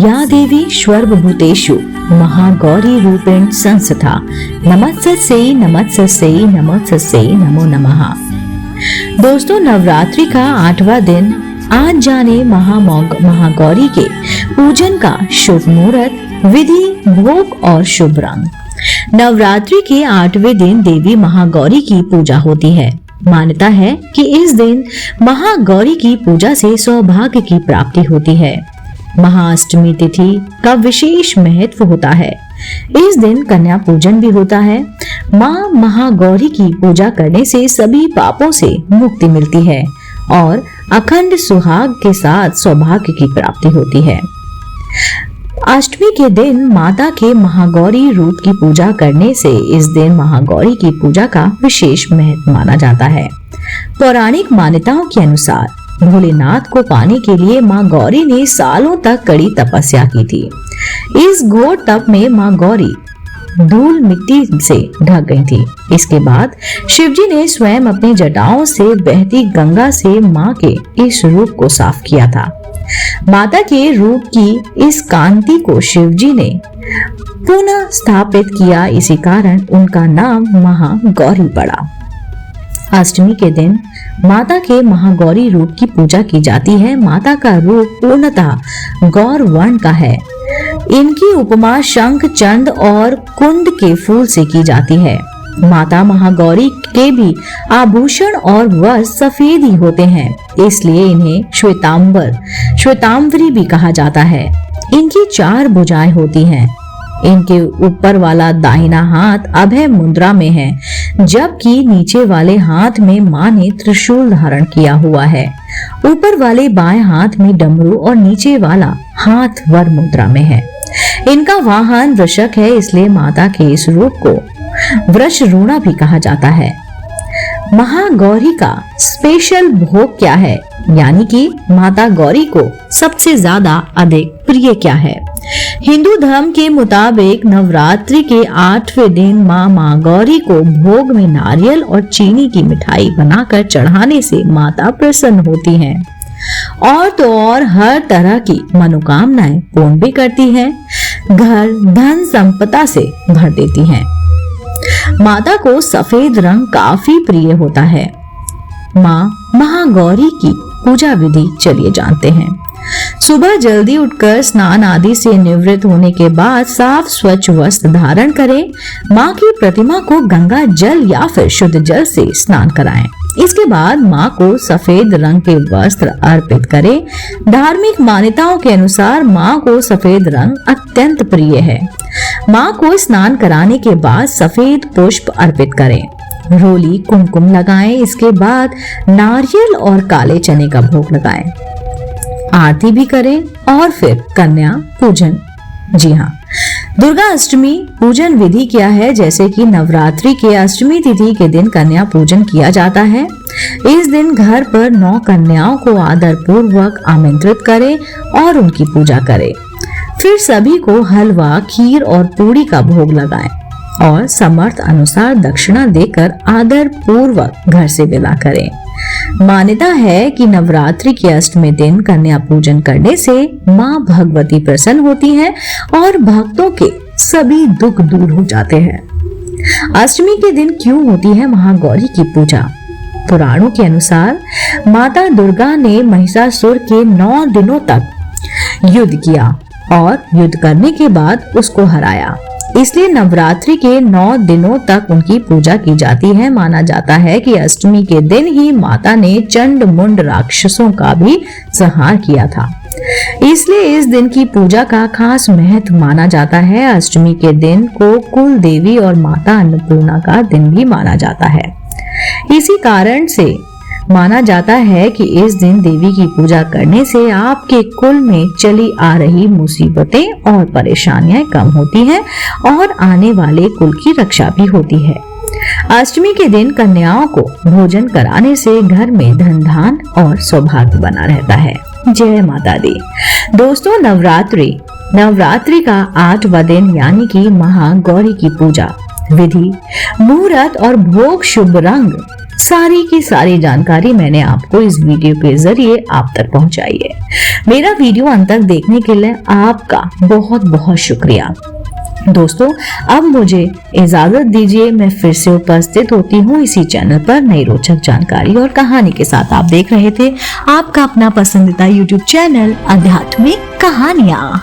या देवी सर्वभूतेषु महागौरी रूपेण संस्था नमस्ते नमो नमः। दोस्तों, नवरात्रि का 8वां दिन आज जाने महागौरी के पूजन का शुभ मुहूर्त, विधि, भोग और शुभ रंग। नवरात्रि के 8वें दिन देवी महागौरी की पूजा होती है। मान्यता है कि इस दिन महागौरी की पूजा से सौभाग्य की प्राप्ति होती है। महाअष्टमी तिथि का विशेष महत्व होता है। इस दिन कन्या पूजन भी होता है। माँ महागौरी की पूजा करने से सभी पापों से मुक्ति मिलती है और अखंड सुहाग के साथ सौभाग्य की प्राप्ति होती है। अष्टमी के दिन माता के महागौरी रूप की पूजा करने से इस दिन महागौरी की पूजा का विशेष महत्व माना जाता है। पौराणिक मान्यताओं के अनुसार भोलेनाथ को पाने के लिए माँ गौरी ने सालों तक कड़ी तपस्या की थी। इस घोर तप में माँ गौरी धूल मिट्टी से ढक गई थी। इसके बाद शिवजी ने स्वयं अपनी जटाओं से बहती गंगा से माँ के इस रूप को साफ किया था। माता के रूप की इस कांति को शिवजी ने पुनः स्थापित किया, इसी कारण उनका नाम महागौरी पड़ा। अष्टमी के दिन माता के महागौरी रूप की पूजा की जाती है। माता का रूप पूर्णतः गौर वर्ण का है। इनकी उपमा शंख, चंद और कुंद के फूल से की जाती है। माता महागौरी के भी आभूषण और वस्त्र सफेद ही होते हैं, इसलिए इन्हें श्वेतांबरी भी कहा जाता है। इनकी 4 भुजाएं होती हैं। इनके ऊपर वाला दाहिना हाथ अभय मुद्रा में है, जबकि नीचे वाले हाथ में मां ने त्रिशूल धारण किया हुआ है। ऊपर वाले बाएं हाथ में डमरू और नीचे वाला हाथ वर मुद्रा में है। इनका वाहन वृषक है, इसलिए माता के इस रूप को वृषरूणा भी कहा जाता है। महागौरी का स्पेशल भोग क्या है, यानी कि माता गौरी को सबसे ज्यादा अधिक प्रिय क्या है। हिंदू धर्म के मुताबिक नवरात्रि के 8वें दिन माँ गौरी को भोग में नारियल और चीनी की मिठाई बनाकर चढ़ाने से माता प्रसन्न होती हैं और तो और हर तरह की मनोकामनाएं पूर्ण भी करती हैं। घर धन संपदा से भर देती हैं। माता को सफेद रंग काफी प्रिय होता है। माँ महागौरी की पूजा विधि चलिए जानते हैं। सुबह जल्दी उठकर स्नान आदि से निवृत्त होने के बाद साफ स्वच्छ वस्त्र धारण करें। माँ की प्रतिमा को गंगा जल या फिर शुद्ध जल से स्नान कराएं। इसके बाद माँ को सफेद रंग के वस्त्र अर्पित करें। धार्मिक मान्यताओं के अनुसार माँ को सफेद रंग अत्यंत प्रिय है। माँ को स्नान कराने के बाद सफेद पुष्प अर्पित करें। रोली कुमकुम लगाएं। इसके बाद नारियल और काले चने का भोग लगाएं। आरती भी करें और फिर कन्या पूजन। जी हाँ, दुर्गा अष्टमी पूजन विधि क्या है। जैसे कि नवरात्रि के अष्टमी तिथि के दिन कन्या पूजन किया जाता है। इस दिन घर पर 9 कन्याओं को आदर पूर्वक आमंत्रित करें और उनकी पूजा करें। फिर सभी को हलवा, खीर और पूरी का भोग लगाएं और समर्थ अनुसार दक्षिणा देकर आदर पूर्वक घर से विदा करें। मान्यता है कि नवरात्रि के अष्टवें दिन कन्या पूजन करने से माँ भगवती प्रसन्न होती है और भक्तों के सभी दुख दूर हो जाते हैं। अष्टमी के दिन क्यों होती है महागौरी की पूजा। पुराणों के अनुसार माता दुर्गा ने महिषासुर के 9 दिनों तक युद्ध किया और युद्ध करने के बाद उसको हराया। इसलिए नवरात्रि के 9 दिनों तक उनकी पूजा की जाती है। माना जाता है कि अष्टमी के दिन ही माता ने चंड मुंड राक्षसों का भी संहार किया था, इसलिए इस दिन की पूजा का खास महत्व माना जाता है। अष्टमी के दिन को कुल देवी और माता अन्नपूर्णा का दिन भी माना जाता है। इसी कारण से माना जाता है कि इस दिन देवी की पूजा करने से आपके कुल में चली आ रही मुसीबतें और परेशानियां कम होती हैं और आने वाले कुल की रक्षा भी होती है। अष्टमी के दिन कन्याओं को भोजन कराने से घर में धन धान और सौभाग्य बना रहता है। जय माता दी। दोस्तों, नवरात्रि का 8वां दिन यानी कि महागौरी की पूजा विधि, मुहूर्त और भोग, शुभ रंग सारी की सारी जानकारी मैंने आपको इस वीडियो के जरिए आप तक पहुंचाई है। मेरा वीडियो अंत तक देखने के लिए आपका बहुत बहुत शुक्रिया। दोस्तों, अब मुझे इजाजत दीजिए, मैं फिर से उपस्थित होती हूँ इसी चैनल पर नई रोचक जानकारी और कहानी के साथ। आप देख रहे थे आपका अपना पसंदीदा YouTube चैनल आध्यात्मिक कहानियाँ।